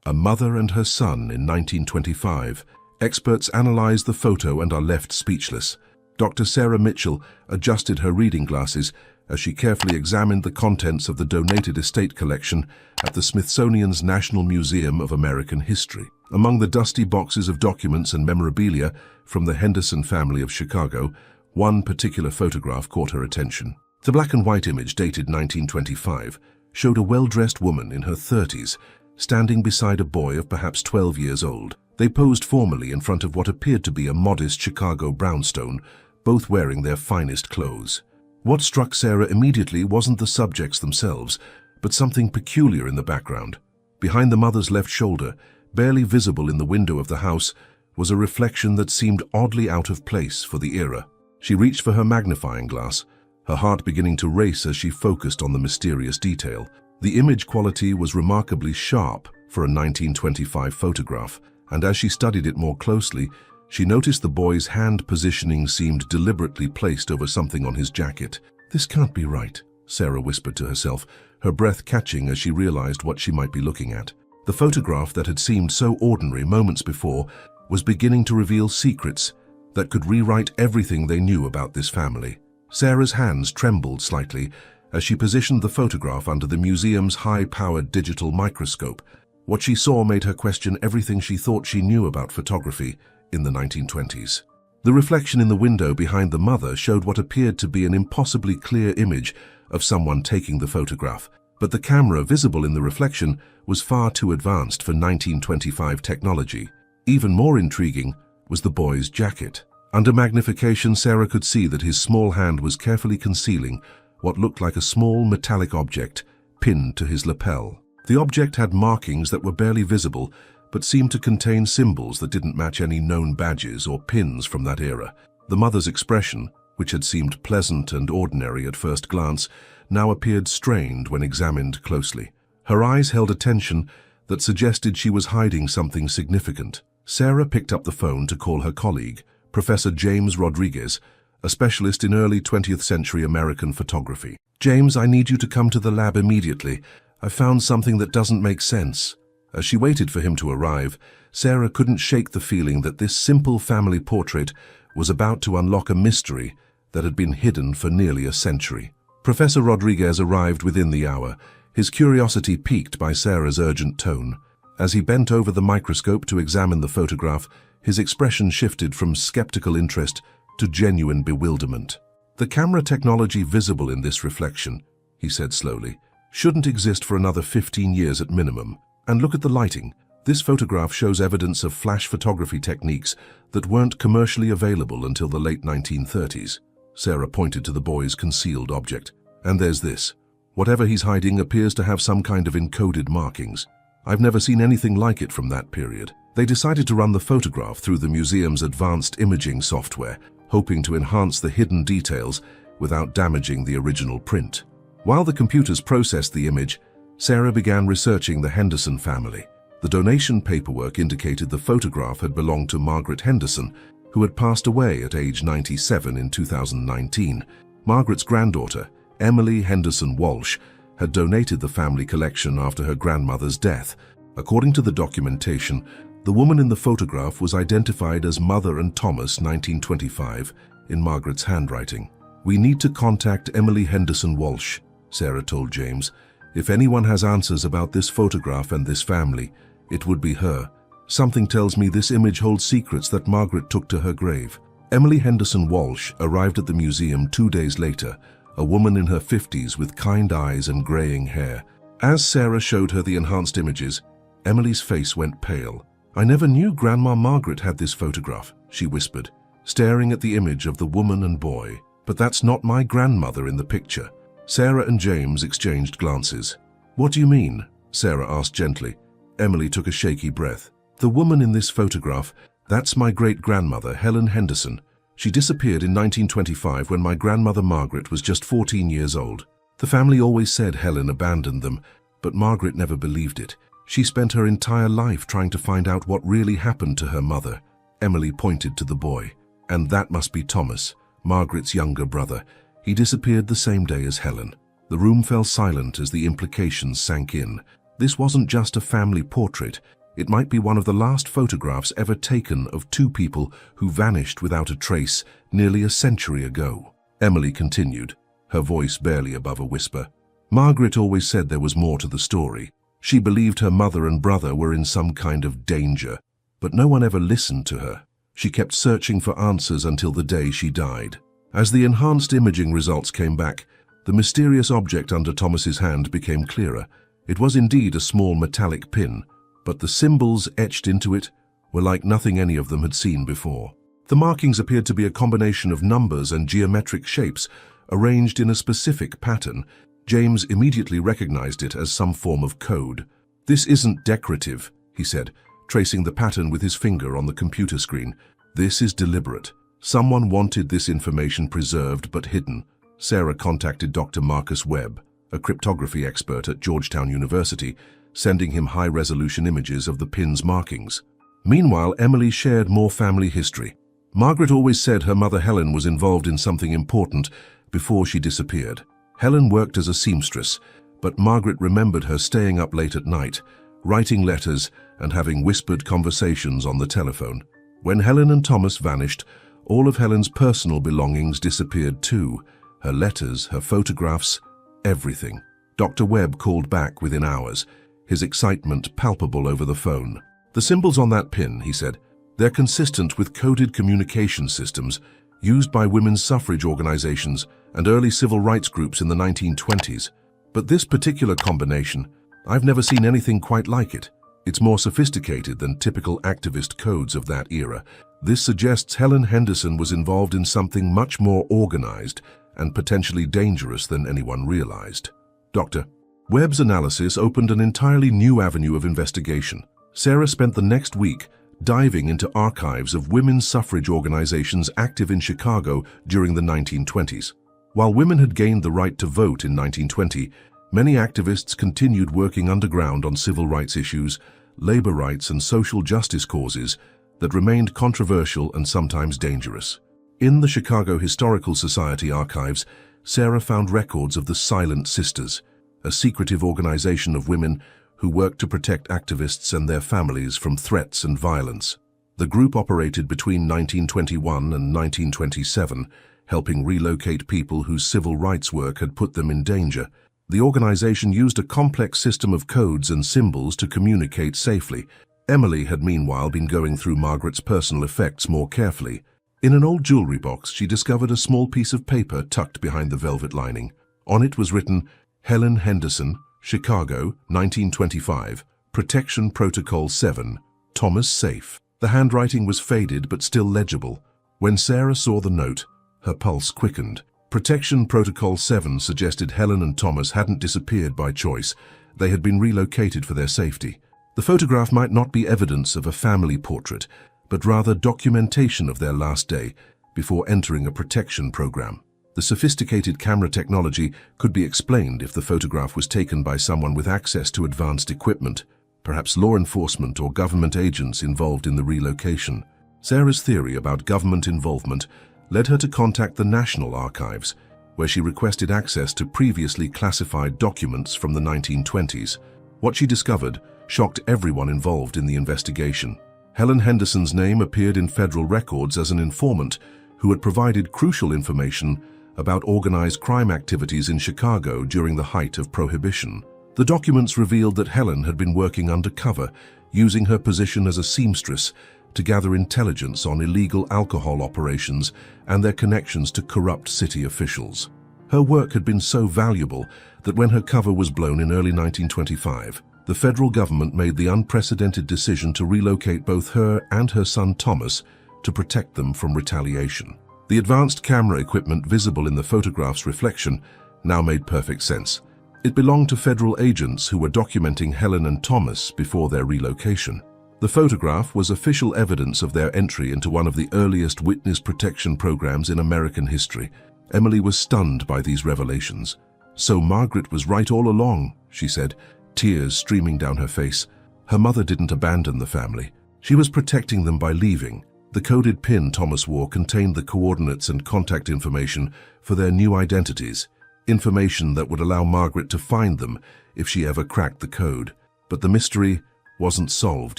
A Mother and Her Son in 1925. Experts analyze the photo and are left speechless. Dr. Sarah Mitchell adjusted her reading glasses as she carefully examined the contents of the donated estate collection at the Smithsonian's National Museum of American History. Among the dusty boxes of documents and memorabilia from the Henderson family of Chicago, one particular photograph caught her attention. The black and white image, dated 1925, showed a well-dressed woman in her 30s, standing beside a boy of perhaps 12 years old. They posed formally in front of what appeared to be a modest Chicago brownstone, both wearing their finest clothes. What struck Sarah immediately wasn't the subjects themselves, but something peculiar in the background. Behind the mother's left shoulder, barely visible in the window of the house, was a reflection that seemed oddly out of place for the era. She reached for her magnifying glass, her heart beginning to race as she focused on the mysterious detail. The image quality was remarkably sharp for a 1925 photograph, and as she studied it more closely, she noticed the boy's hand positioning seemed deliberately placed over something on his jacket. "This can't be right," Sarah whispered to herself, her breath catching as she realized what she might be looking at. The photograph that had seemed so ordinary moments before was beginning to reveal secrets that could rewrite everything they knew about this family. Sarah's hands trembled slightly as she positioned the photograph under the museum's high-powered digital microscope. What she saw made her question everything she thought she knew about photography in the 1920s. The reflection in the window behind the mother showed what appeared to be an impossibly clear image of someone taking the photograph, but the camera visible in the reflection was far too advanced for 1925 technology. Even more intriguing was the boy's jacket. Under magnification, Sarah could see that his small hand was carefully concealing what looked like a small metallic object pinned to his lapel. The object had markings that were barely visible, but seemed to contain symbols that didn't match any known badges or pins from that era. The mother's expression, which had seemed pleasant and ordinary at first glance, now appeared strained when examined closely. Her eyes held a tension that suggested she was hiding something significant. Sarah picked up the phone to call her colleague, Professor James Rodriguez, a specialist in early 20th century American photography. "James, I need you to come to the lab immediately. I found something that doesn't make sense." As she waited for him to arrive, Sarah couldn't shake the feeling that this simple family portrait was about to unlock a mystery that had been hidden for nearly a century. Professor Rodriguez arrived within the hour, his curiosity piqued by Sarah's urgent tone. As he bent over the microscope to examine the photograph, his expression shifted from skeptical interest to genuine bewilderment. "The camera technology visible in this reflection," he said slowly, "shouldn't exist for another 15 years at minimum. And look at the lighting. This photograph shows evidence of flash photography techniques that weren't commercially available until the late 1930s. Sarah pointed to the boy's concealed object. "And there's this. Whatever he's hiding appears to have some kind of encoded markings. I've never seen anything like it from that period." They decided to run the photograph through the museum's advanced imaging software, hoping to enhance the hidden details without damaging the original print. While the computers processed the image, Sarah began researching the Henderson family. The donation paperwork indicated the photograph had belonged to Margaret Henderson, who had passed away at age 97 in 2019. Margaret's granddaughter, Emily Henderson Walsh, had donated the family collection after her grandmother's death. According to the documentation, the woman in the photograph was identified as Mother and Thomas 1925 in Margaret's handwriting. "We need to contact Emily Henderson Walsh," Sarah told James. "If anyone has answers about this photograph and this family, it would be her. Something tells me this image holds secrets that Margaret took to her grave." Emily Henderson Walsh arrived at the museum 2 days later, a woman in her 50s with kind eyes and graying hair. As Sarah showed her the enhanced images, Emily's face went pale. "I never knew Grandma Margaret had this photograph," she whispered, staring at the image of the woman and boy. "But that's not my grandmother in the picture." Sarah and James exchanged glances. "What do you mean?" Sarah asked gently. Emily took a shaky breath. "The woman in this photograph, that's my great-grandmother, Helen Henderson. She disappeared in 1925 when my grandmother Margaret was just 14 years old. The family always said Helen abandoned them, but Margaret never believed it. She spent her entire life trying to find out what really happened to her mother." Emily pointed to the boy. "And that must be Thomas, Margaret's younger brother. He disappeared the same day as Helen." The room fell silent as the implications sank in. This wasn't just a family portrait. It might be one of the last photographs ever taken of two people who vanished without a trace nearly a century ago. Emily continued, her voice barely above a whisper. Margaret always said there was more to the story. She believed her mother and brother were in some kind of danger, but no one ever listened to her. She kept searching for answers until the day she died. As the enhanced imaging results came back, the mysterious object under Thomas's hand became clearer. It was indeed a small metallic pin, but the symbols etched into it were like nothing any of them had seen before. The markings appeared to be a combination of numbers and geometric shapes arranged in a specific pattern. James immediately recognized it as some form of code. "This isn't decorative," he said, tracing the pattern with his finger on the computer screen. "This is deliberate. Someone wanted this information preserved but hidden." Sarah contacted Dr. Marcus Webb, a cryptography expert at Georgetown University, sending him high-resolution images of the pin's markings. Meanwhile, Emily shared more family history. Margaret always said her mother Helen was involved in something important before she disappeared. Helen worked as a seamstress, but Margaret remembered her staying up late at night, writing letters and having whispered conversations on the telephone. When Helen and Thomas vanished, all of Helen's personal belongings disappeared too. Her letters, her photographs, everything. Dr. Webb called back within hours, his excitement palpable over the phone. "The symbols on that pin," he said, "they're consistent with coded communication systems used by women's suffrage organizations and early civil rights groups in the 1920s. But this particular combination, I've never seen anything quite like it. It's more sophisticated than typical activist codes of that era. This suggests Helen Henderson was involved in something much more organized and potentially dangerous than anyone realized." Dr. Webb's analysis opened an entirely new avenue of investigation. Sarah spent the next week diving into archives of women's suffrage organizations active in Chicago during the 1920s. While women had gained the right to vote in 1920, many activists continued working underground on civil rights issues, labor rights, and social justice causes that remained controversial and sometimes dangerous. In the Chicago Historical Society archives, Sarah found records of the Silent Sisters, a secretive organization of women who worked to protect activists and their families from threats and violence. The group operated between 1921 and 1927, helping relocate people whose civil rights work had put them in danger. The organization used a complex system of codes and symbols to communicate safely. Emily had meanwhile been going through Margaret's personal effects more carefully. In an old jewelry box, she discovered a small piece of paper tucked behind the velvet lining. On it was written, "Helen Henderson, Chicago, 1925, Protection Protocol 7, Thomas Safe." The handwriting was faded but still legible. When Sarah saw the note, her pulse quickened. Protection Protocol 7 suggested Helen and Thomas hadn't disappeared by choice. They had been relocated for their safety. The photograph might not be evidence of a family portrait, but rather documentation of their last day before entering a protection program. The sophisticated camera technology could be explained if the photograph was taken by someone with access to advanced equipment, perhaps law enforcement or government agents involved in the relocation. Sarah's theory about government involvement led her to contact the National Archives, where she requested access to previously classified documents from the 1920s. What she discovered shocked everyone involved in the investigation. Helen Henderson's name appeared in federal records as an informant who had provided crucial information about organized crime activities in Chicago during the height of Prohibition. The documents revealed that Helen had been working undercover, using her position as a seamstress to gather intelligence on illegal alcohol operations and their connections to corrupt city officials. Her work had been so valuable that when her cover was blown in early 1925, the federal government made the unprecedented decision to relocate both her and her son Thomas to protect them from retaliation. The advanced camera equipment visible in the photograph's reflection now made perfect sense. It belonged to federal agents who were documenting Helen and Thomas before their relocation. The photograph was official evidence of their entry into one of the earliest witness protection programs in American history. Emily was stunned by these revelations. "So Margaret was right all along," she said, tears streaming down her face. Her mother didn't abandon the family. She was protecting them by leaving. The coded pin Thomas wore contained the coordinates and contact information for their new identities, information that would allow Margaret to find them if she ever cracked the code. But the mystery wasn't solved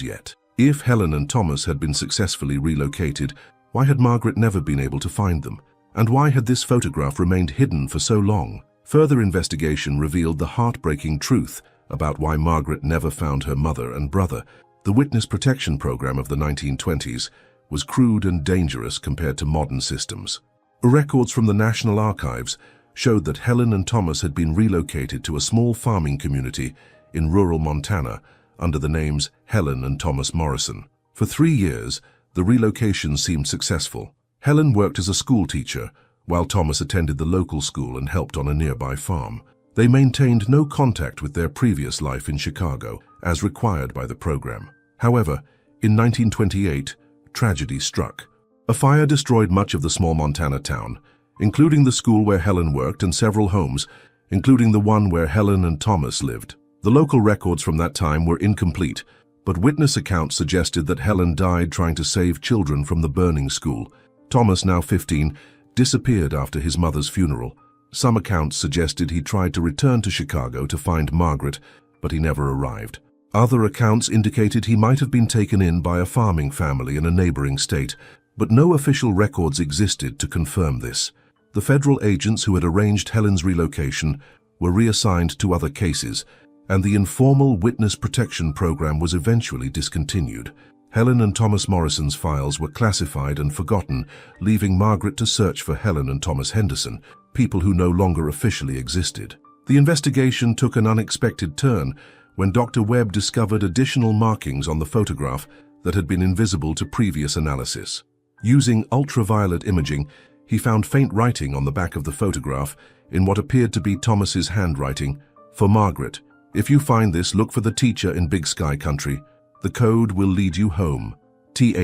yet. If Helen and Thomas had been successfully relocated, why had Margaret never been able to find them? And why had this photograph remained hidden for so long? Further investigation revealed the heartbreaking truth about why Margaret never found her mother and brother. The witness protection program of the 1920s was crude and dangerous compared to modern systems. Records from the National Archives showed that Helen and Thomas had been relocated to a small farming community in rural Montana under the names Helen and Thomas Morrison. For 3 years, the relocation seemed successful. Helen worked as a school teacher, while Thomas attended the local school and helped on a nearby farm. They maintained no contact with their previous life in Chicago, as required by the program. However, in 1928, tragedy struck. A fire destroyed much of the small Montana town, including the school where Helen worked and several homes, including the one where Helen and Thomas lived. The local records from that time were incomplete, but witness accounts suggested that Helen died trying to save children from the burning school. Thomas, now 15, disappeared after his mother's funeral. Some accounts suggested he tried to return to Chicago to find Margaret, but he never arrived. Other accounts indicated he might have been taken in by a farming family in a neighboring state, but no official records existed to confirm this. The federal agents who had arranged Helen's relocation were reassigned to other cases, and the informal witness protection program was eventually discontinued. Helen and Thomas Morrison's files were classified and forgotten, leaving Margaret to search for Helen and Thomas Henderson, people who no longer officially existed. The investigation took an unexpected turn when Dr. Webb discovered additional markings on the photograph that had been invisible to previous analysis. Using ultraviolet imaging, he found faint writing on the back of the photograph in what appeared to be Thomas's handwriting. For Margaret, if you find this, look for the teacher in Big Sky Country. The code will lead you home. Th.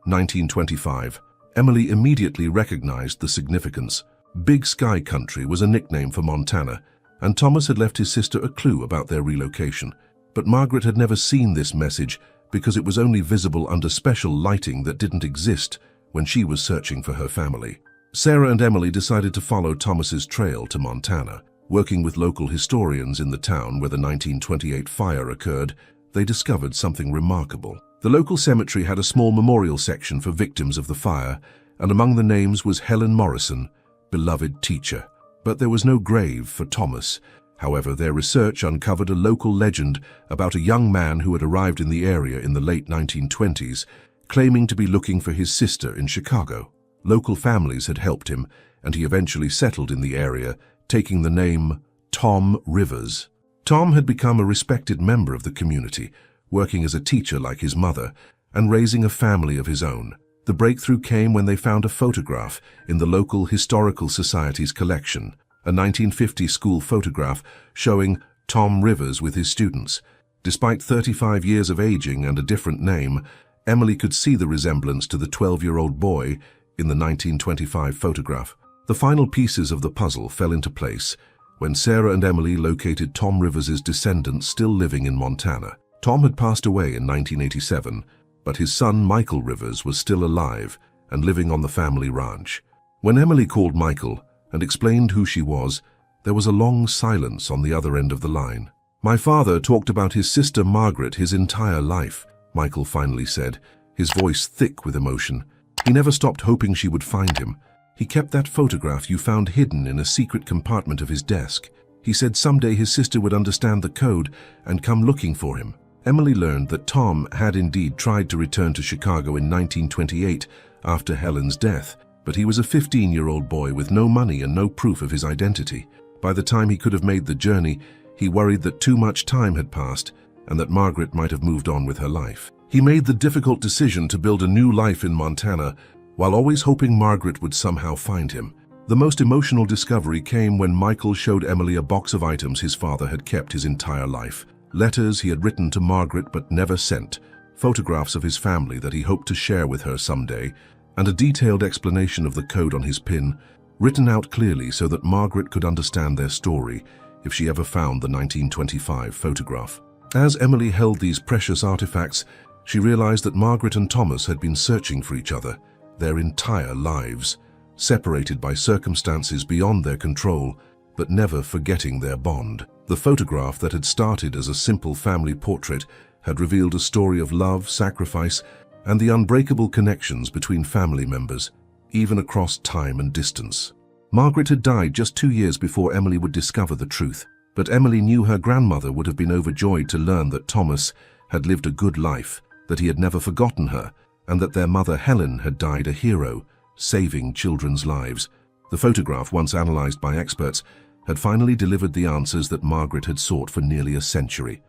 1925. Emily immediately recognized the significance. Big Sky Country was a nickname for Montana, and Thomas had left his sister a clue about their relocation. But Margaret had never seen this message because it was only visible under special lighting that didn't exist when she was searching for her family. Sarah and Emily decided to follow Thomas's trail to Montana. Working with local historians in the town where the 1928 fire occurred, they discovered something remarkable. The local cemetery had a small memorial section for victims of the fire, and among the names was Helen Morrison, beloved teacher. But there was no grave for Thomas. However, their research uncovered a local legend about a young man who had arrived in the area in the late 1920s, claiming to be looking for his sister in Chicago. Local families had helped him, and he eventually settled in the area, taking the name Tom Rivers. Tom had become a respected member of the community, working as a teacher like his mother, and raising a family of his own. The breakthrough came when they found a photograph in the local Historical Society's collection, a 1950 school photograph showing Tom Rivers with his students. Despite 35 years of aging and a different name, Emily could see the resemblance to the 12-year-old boy in the 1925 photograph. The final pieces of the puzzle fell into place when Sarah and Emily located Tom Rivers' descendants still living in Montana. Tom had passed away in 1987, but his son Michael Rivers was still alive and living on the family ranch. When Emily called Michael and explained who she was, there was a long silence on the other end of the line. "My father talked about his sister Margaret his entire life," Michael finally said, his voice thick with emotion. "He never stopped hoping she would find him. He kept that photograph you found hidden in a secret compartment of his desk. He said someday his sister would understand the code and come looking for him." Emily learned that Tom had indeed tried to return to Chicago in 1928 after Helen's death, but he was a 15-year-old boy with no money and no proof of his identity. By the time he could have made the journey, he worried that too much time had passed and that Margaret might have moved on with her life. He made the difficult decision to build a new life in Montana, while always hoping Margaret would somehow find him. The most emotional discovery came when Michael showed Emily a box of items his father had kept his entire life. Letters he had written to Margaret but never sent, photographs of his family that he hoped to share with her someday, and a detailed explanation of the code on his pin, written out clearly so that Margaret could understand their story if she ever found the 1925 photograph. As Emily held these precious artifacts, she realized that Margaret and Thomas had been searching for each other their entire lives, separated by circumstances beyond their control, but never forgetting their bond. The photograph that had started as a simple family portrait had revealed a story of love, sacrifice, and the unbreakable connections between family members, even across time and distance. Margaret had died just 2 years before Emily would discover the truth, but Emily knew her grandmother would have been overjoyed to learn that Thomas had lived a good life, that he had never forgotten her, and that their mother Helen had died a hero, saving children's lives. The photograph, once analyzed by experts, had finally delivered the answers that Margaret had sought for nearly a century.